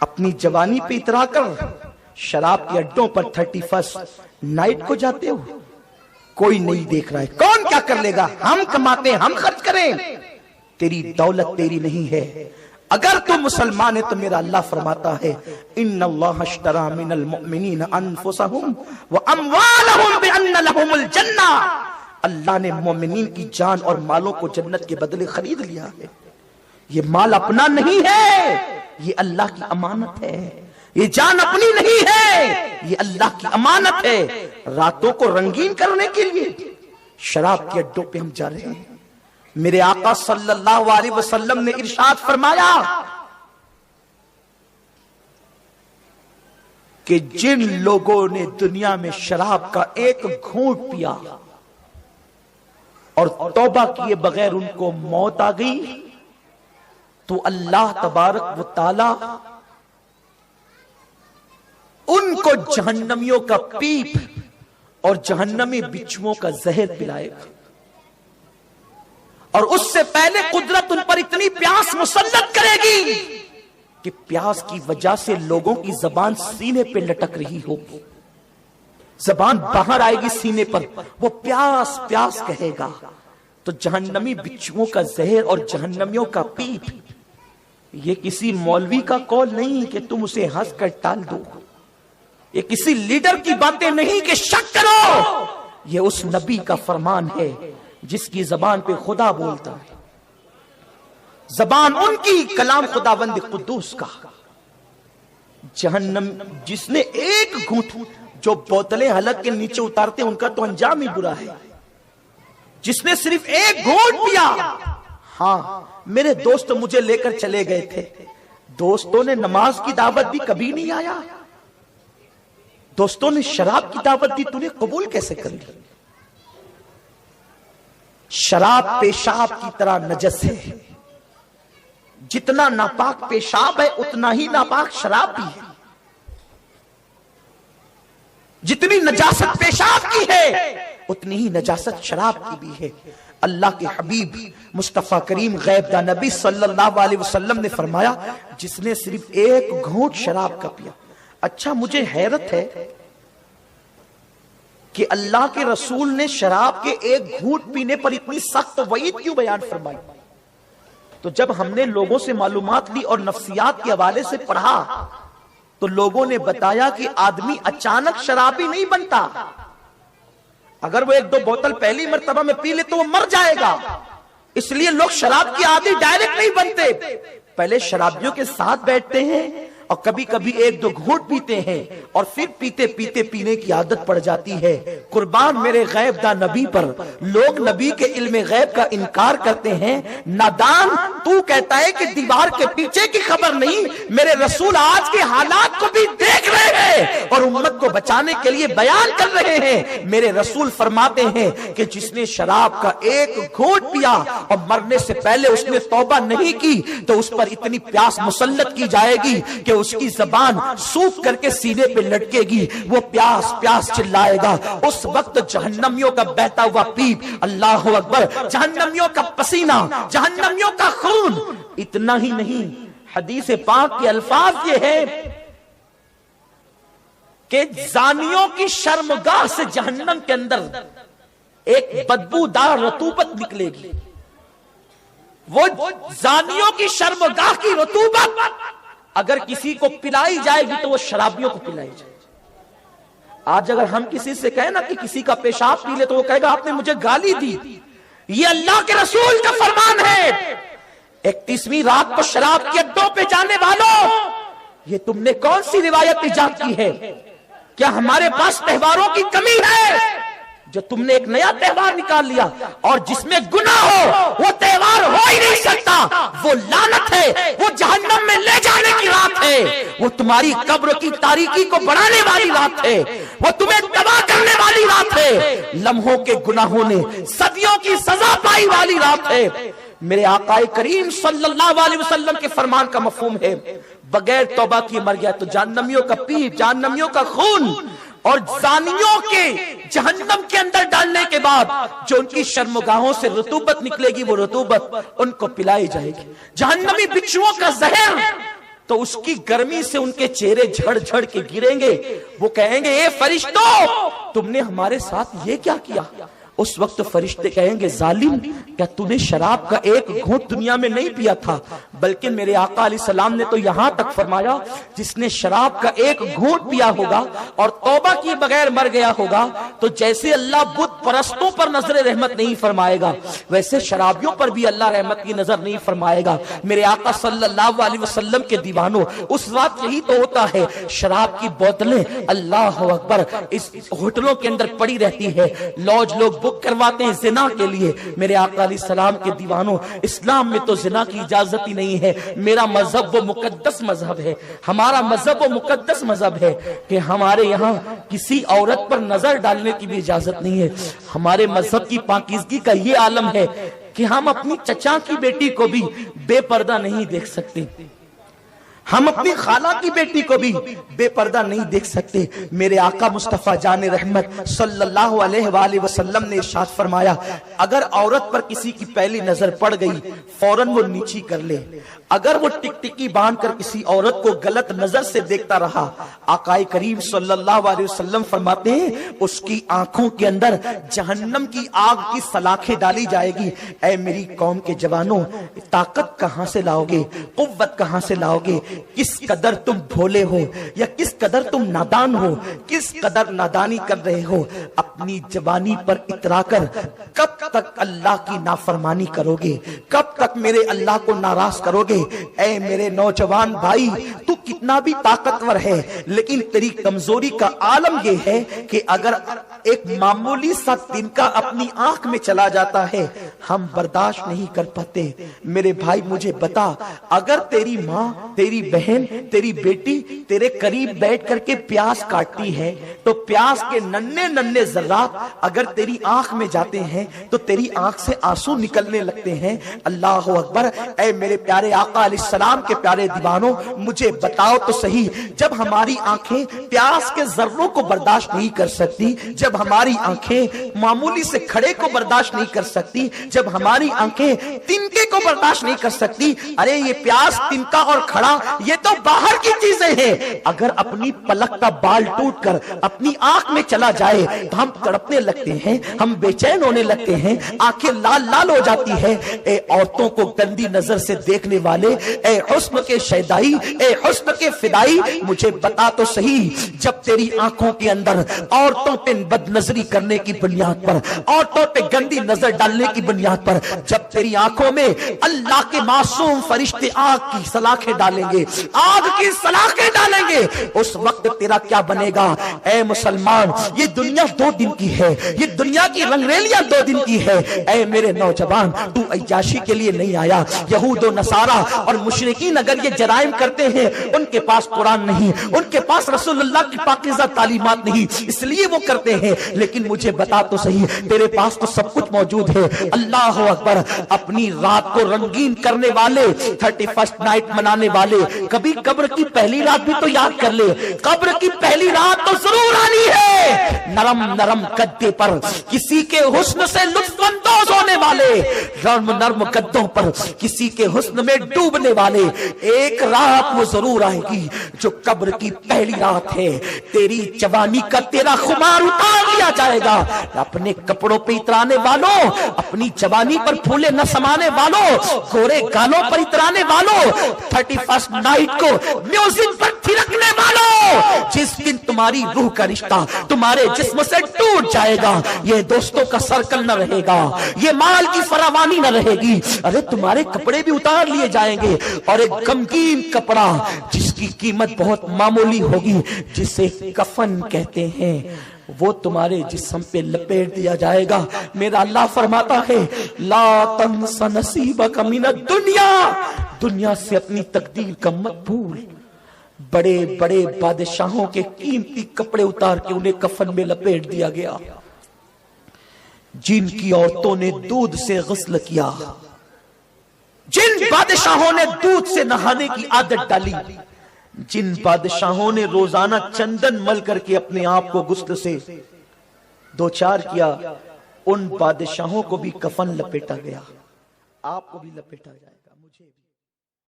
اپنی جوانی پہ اترا کر شراب کے اڈوں پر 31 نائٹ کو جاتے ہو، کوئی نہیں دیکھ رہا ہے، کون کیا کر لے گا، ہم کماتے ہیں، ہم خرچ کریں، تیری دولت تیری نہیں ہے۔ اگر تو مسلمان ہے تو میرا اللہ فرماتا ہے ان اللہ اشترى من المؤمنین انفسهم واموالهم بان لهم الجنہ، اللہ نے مومنین کی جان اور مالوں کو جنت کے بدلے خرید لیا ہے۔ یہ مال اپنا نہیں ہے، یہ اللہ کی امانت ہے، یہ جان اپنی نہیں ہے، یہ اللہ کی امانت ہے۔ راتوں کو رنگین کرنے کے لیے شراب کے اڈوں پہ ہم جا رہے ہیں۔ میرے آقا صلی اللہ علیہ وسلم نے ارشاد فرمایا کہ جن لوگوں نے دنیا میں شراب کا ایک گھونٹ پیا اور توبہ کیے بغیر ان کو موت آ گئی تو اللہ تبارک و تعالی ان کو جہنمیوں کا پیپ اور جہنمی بچھوؤں کا زہر پلائے گا، اور اس سے پہلے قدرت ان پر اتنی پیاس مسلط کرے گی کہ پیاس کی وجہ سے لوگوں کی زبان سینے پہ لٹک رہی ہوگی، زبان باہر آئے گی سینے پر، وہ پیاس پیاس کہے گا، تو جہنمی بچھوؤں کا زہر اور جہنمیوں کا پیپ۔ یہ کسی مولوی کا قول نہیں کہ تم اسے ہنس کر ٹال دو، یہ کسی لیڈر کی باتیں نہیں کہ شک کرو، یہ اس نبی کا فرمان ہے جس کی زبان پہ خدا بولتا ہے، زبان ان کی، کلام خداوند قدوس کا۔ جہنم جس نے ایک گھونٹ، جو بوتلیں حلق کے نیچے اتارتے ان کا تو انجام ہی برا ہے، جس نے صرف ایک گھونٹ پیا۔ ہاں میرے دوست مجھے لے کر چلے گئے تھے، دوستوں نے نماز کی دعوت دی، کبھی نہیں آیا، دوستوں نے شراب کی دعوت دی، تو نے قبول کیسے کر لی؟ شراب پیشاب کی طرح نجس ہے، جتنا ناپاک پیشاب ہے اتنا ہی ناپاک شراب بھی ہے، جتنی نجاست پیشاب کی ہے اتنی ہی نجاست شراب کی بھی ہے۔ اللہ کے حبیب مصطفیٰ کریم غیب داں نبی صلی اللہ علیہ وسلم نے فرمایا جس نے صرف ایک گھونٹ شراب کا پیا۔ اچھا مجھے حیرت ہے کہ اللہ کے رسول نے شراب کے ایک گھونٹ پینے پر اتنی سخت وعید کیوں بیان فرمائی؟ تو جب ہم نے لوگوں سے معلومات لی اور نفسیات کے حوالے سے پڑھا تو لوگوں نے بتایا کہ آدمی اچانک شرابی نہیں بنتا، اگر وہ ایک دو بوتل پہلی مرتبہ میں پی لے تو وہ مر جائے گا، اس لیے لوگ شراب کی عادی ڈائریکٹ نہیں بنتے، پہلے شرابیوں کے ساتھ بیٹھتے ہیں اور کبھی کبھی ایک دو گھونٹ پیتے ہیں اور پھر پیتے پیتے پینے کی عادت پڑ جاتی ہے۔ قربان میرے غیب داں نبی پر، لوگ نبی کے علم غیب کا انکار کرتے ہیں، نادان تو کہتا ہے کہ دیوار کے پیچھے کی خبر نہیں، میرے رسول آج کے حالات کو بھی دیکھ رہے ہیں اور امت کو بچانے کے لیے بیان کر رہے ہیں۔ میرے رسول فرماتے ہیں کہ جس نے شراب کا ایک گھونٹ پیا اور مرنے سے پہلے اس نے توبہ نہیں کی تو اس پر اتنی پیاس مسلط کی جائے گی کہ اس کی زبان سوکھ کر کے سینے پہ لٹکے گی، وہ پیاس پیاس چلائے گا، اس وقت جہنمیوں کا بہتا ہوا پیپ، اللہ اکبر، جہنمیوں کا پسینہ، جہنمیوں کا خون۔ اتنا ہی نہیں، حدیث پاک کے الفاظ یہ ہے کہ زانیوں کی شرمگاہ سے جہنم کے اندر ایک بدبودار رطوبت نکلے گی، وہ زانیوں کی شرمگاہ کی رطوبت اگر کسی کو پلائی جائے گی تو وہ شرابیوں کو پلائی جائے گی۔ آج اگر ہم کسی سے کہیں نا کہ کسی کا پیشاب پی لے تو وہ کہے گا آپ نے مجھے گالی دی، یہ اللہ کے رسول کا فرمان ہے۔ 31ویں رات کو شراب کے اڈوں پہ جانے والوں، یہ تم نے کون سی روایت ایجاد کی ہے؟ کیا ہمارے پاس تہواروں کی کمی ہے جو تم نے ایک نیا تہوار نکال لیا؟ اور جس میں گناہ ہو وہ تہوار ہو ہی نہیں سکتا، وہ لعنت ہے، وہ جہنم میں لے جانے کی رات ہے، وہ تمہاری قبر کی تاریکی کو بڑھانے والی رات ہے، وہ تمہیں تباہ کرنے والی رات ہے، لمحوں کے گناہوں نے صدیوں کی سزا پائی والی رات ہے۔ میرے آقا کریم صلی اللہ علیہ وسلم کے فرمان کا مفہوم ہے بغیر توبہ کی مر گیا تو جہنمیوں کا پیپ، جہنمیوں کا خون، اور زانیوں کے جہنم کے اندر ڈالنے کے بعد جو ان کی شرمگاہوں سے رطوبت نکلے گی وہ رطوبت ان کو پلائی جائے گی۔ جہنمی بچھوؤں کا زہر تو اس کی گرمی سے ان کے چہرے جھڑ جھڑ کے گریں گے. وہ کہیں گے اے فرشتوں تم نے ہمارے ساتھ یہ کیا کیا؟ اس وقت فرشتے کہیں گے ظالم کیا تو نے شراب کا ایک گھونٹ دنیا میں نہیں پیا تھا؟ بلکہ میرے آقا علیہ السلام نے تو یہاں تک فرمایا جس نے شراب کا ایک گھونٹ پیا ہوگا اور توبہ کی بغیر مر گیا ہوگا تو جیسے اللہ بت پرستوں پر نظر رحمت نہیں فرمائے گا ویسے شرابیوں پر بھی اللہ رحمت کی نظر نہیں فرمائے گا. میرے آقا صلی اللہ علیہ وسلم کے دیوانوں اس وقت یہی تو ہوتا ہے. شراب کی بوتلیں اللہ اکبر اس ہوٹلوں کے اندر پڑی رہتی ہے. لوج لوگ کرواتے ہیں زنا کے لیے. میرے آقا علیہ السلام کے دیوانوں اسلام میں تو زنا کی اجازت ہی نہیں ہے. میرا مذہب وہ مقدس مذہب ہے, ہمارا مذہب وہ مقدس مذہب ہے کہ ہمارے یہاں کسی عورت پر نظر ڈالنے کی بھی اجازت نہیں ہے. ہمارے مذہب کی پاکیزگی کا یہ عالم ہے کہ ہم اپنی چچا کی بیٹی کو بھی بے پردہ نہیں دیکھ سکتے, ہم اپنی خالہ کی بیٹی کو بھی بے پردہ نہیں دیکھ سکتے. میرے آقا مصطفیٰ جان رحمت صلی اللہ علیہ وآلہ وسلم نے ارشاد فرمایا اگر عورت پر کسی کی پہلی نظر پڑ گئی فوراً وہ نیچی کر لے. اگر وہ ٹک ٹکی باندھ کر کسی عورت کو غلط نظر سے دیکھتا رہا آقا کریم صلی اللہ علیہ وسلم فرماتے ہیں اس کی آنکھوں کے اندر جہنم کی آگ کی سلاخیں ڈالی جائے گی. اے میری قوم کے جوانوں طاقت کہاں سے لاؤ گے, قوت کہاں سے لاؤ گے؟ کس قدر تم بھولے ہو یا کس قدر تم نادان ہو, کس قدر نادانی کر رہے ہو. اپنی جوانی پر اترا کر کب تک اللہ کی نافرمانی کرو گے, کب تک میرے اللہ کو ناراض کرو گے؟ اے میرے نوجوان بھائی تو کتنا بھی طاقتور ہے لیکن تیری کمزوری کا عالم یہ ہے کہ اگر ایک معمولی سا تنکا اپنی آنکھ میں چلا جاتا ہے ہم برداشت نہیں کر پاتے. میرے بھائی مجھے بتا اگر تیری ماں تیری بہن تیری بیٹی تیرے قریب بیٹھ کر کے پیاس کاٹتی ہے تو پیاس کے ننھے ننھے ذرات اگر تیری آنکھ میں جاتے ہیں تو تیری آنکھ سے آنسو نکلنے لگتے ہیں. اللہ اکبر. اے میرے پیارے آقا علیہ السلام کے پیارے دیوانوں مجھے بتاؤ تو صحیح جب ہماری آنکھیں پیاس کے ذروں کو برداشت نہیں کر سکتی, جب ہماری آنکھیں معمولی سے کھڑے کو برداشت نہیں کر سکتی, جب ہماری آنکھیں تنکے کو برداشت نہیں کر سکتی, ارے یہ پیاس تنکا اور کھڑا یہ تو باہر کی چیزیں ہیں. اگر اپنی پلک کا بال ٹوٹ کر اپنی آنکھ میں چلا جائے تو ہم تڑپنے لگتے ہیں, ہم بے چین ہونے لگتے ہیں, آنکھیں لال لال ہو جاتی ہے. اے عورتوں کو گندی نظر سے دیکھنے والے, اے حسن کے شیدائی, اے حسن کے فدائی مجھے بتا تو صحیح جب تیری آنکھوں کے اندر عورتوں پہ بد نظری کرنے کی بنیاد پر, عورتوں پہ گندی نظر ڈالنے کی بنیاد پر جب تیری آنکھوں میں اللہ کے معصوم فرشتے آگ کی سلاخیں ڈالیں گے, آگ کی سلاخیں ڈالیں گے, اس وقت تیرا کیا بنے گا؟ اے مسلمان یہ دنیا 2 دن کی ہے, یہ دنیا کی رنگریلیاں 2 دن کی ہے. اے میرے نوجوان تو عیاشی کے لیے نہیں آیا. یہود و نصارہ اور مشرکین اگر یہ جرائم کرتے ہیں ان کے پاس قرآن نہیں, ان کے پاس رسول اللہ کی پاکیزہ تعلیمات نہیں, اس لیے وہ کرتے ہیں. لیکن مجھے بتا تو صحیح تیرے پاس تو سب کچھ موجود ہے. اللہ اکبر. اپنی رات کو رنگین کرنے والے, 31st نائٹ منانے والے, کبھی قبر کی پہلی رات بھی تو یاد کر لے. قبر کی پہلی رات تو ضرور آنی ہے. نرم نرم گدے پر کسی کے حسن سے لطف اندوز ہونے والے, نرم نرم گدوں پر کسی کے حسن میں ڈوبنے والے, ایک رات وہ ضرور آئے گی جو قبر کی پہلی رات ہے. تیری جوانی کا تیرا خمار اتار لیا جائے گا. اپنے کپڑوں پہ اترانے والوں, اپنی جوانی پر پھولے نہ سمانے والوں, گورے گالوں پر اترانے والوں, 31st نائٹ کو میوزک پر تھرکنے والوں, جس دن تمہاری روح کا رشتہ تمہارے جسم سے ٹوٹ جائے گا, یہ دوستوں کا سرکل نہ رہے گا, یہ مال کی فراوانی نہ رہے گی. ارے تمہارے کپڑے بھی اتار لیے جائیں گے اور ایک غمگین کپڑا جس کی قیمت بہت معمولی ہوگی جسے کفن کہتے ہیں وہ تمہارے جسم پہ لپیٹ دیا جائے گا. میرا اللہ فرماتا ہے لا تنس نصیبک من الدنیا, دنیا سے اپنی تقدیر کا مت بھول. بڑے بڑے بادشاہوں کے قیمتی کپڑے اتار کے انہیں کفن میں لپیٹ دیا گیا. جن کی عورتوں نے دودھ سے غسل کیا, جن بادشاہوں نے دودھ سے نہانے کی عادت ڈالی, جن بادشاہوں نے روزانہ چندن مل کر کے اپنے آپ کو غسل سے دوچار کیا, ان بادشاہوں کو بھی کفن لپیٹا گیا, آپ کو بھی لپیٹا جائے.